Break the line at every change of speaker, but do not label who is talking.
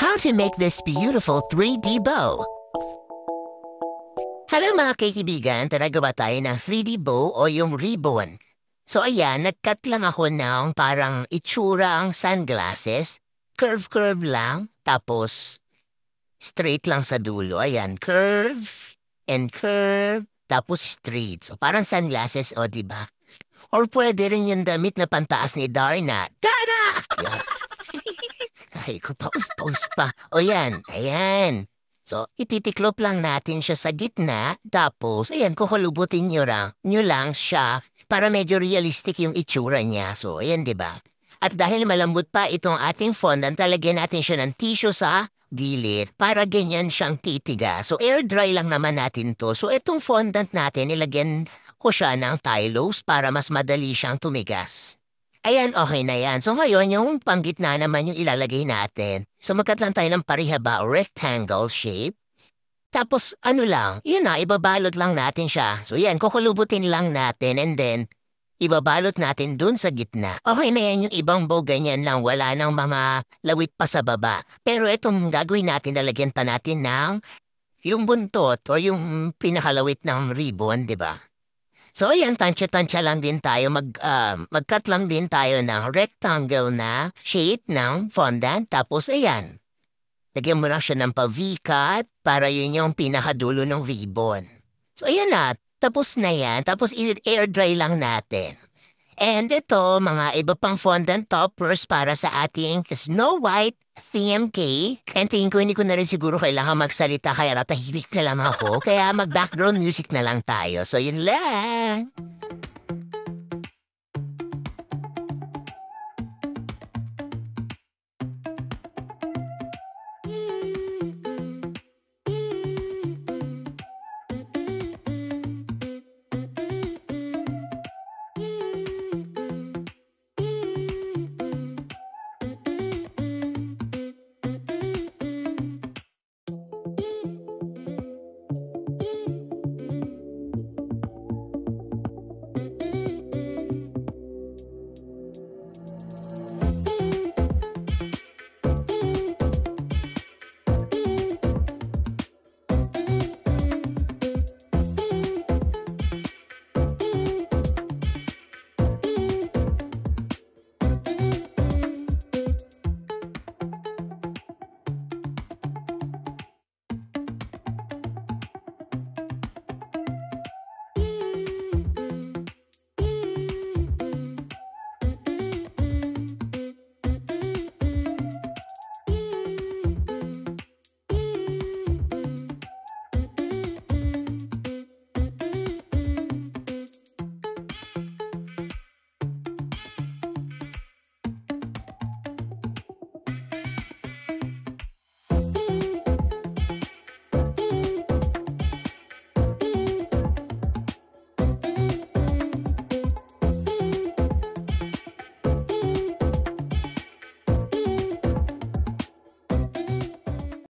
How to make this beautiful 3D bow. Hello mga kaibigan, tara gawa tayo ng 3D bow o yung ribbon. So ayan, nag-cut lang ako ng parang itsura ang sunglasses. Curve-curve lang, tapos straight lang sa dulo. Ayan, curve and curve, tapos straight. So parang sunglasses, o diba? Or pwede rin yung damit na pantaas ni Darna. Tada! Yan. Ay, ko pause pa. O yan, ayan. So, ititiklop lang natin siya sa gitna, tapos, ayan, kukulubutin nyo lang siya para medyo realistic yung itsura niya. So, ayan, di ba? At dahil malambot pa itong ating fondant, talagyan natin siya ng tissue sa gilid para ganyan siyang titiga. So, air dry lang naman natin to. So, itong fondant natin, ilagyan ko siya ng Tylose para mas madali siyang tumigas. Ayan, okay na yan. So ngayon, yung panggitna naman yung ilalagay natin. So magkat lang tayo ng parihaba o rectangle shape. Tapos ano lang, yun na, ibabalot lang natin siya. So yan, kukulubutin lang natin and then ibabalot natin dun sa gitna. Okay na yan yung ibang bow, ganyan lang, wala nang mga lawit pa sa baba. Pero itong gagawin natin, lalagyan pa natin ng yung buntot o yung pinakalawit ng ribbon, di ba? So ayan, tansya-tansya lang din tayo, mag-cut lang din tayo ng rectangle na shape ng fondant. Tapos ayan, lagyan mo lang siya ng pa-V-cut para yun yung pinakadulo ng ribbon. So ayan na, tapos na yan, tapos i-air dry lang natin. And ito, mga iba pang fondant toppers para sa ating Snow White theme cake. And tingin ko hindi ko na rin siguro kailangan magsalita kaya natahimik na lang ako. Kaya mag-background music na lang tayo. So yun lang.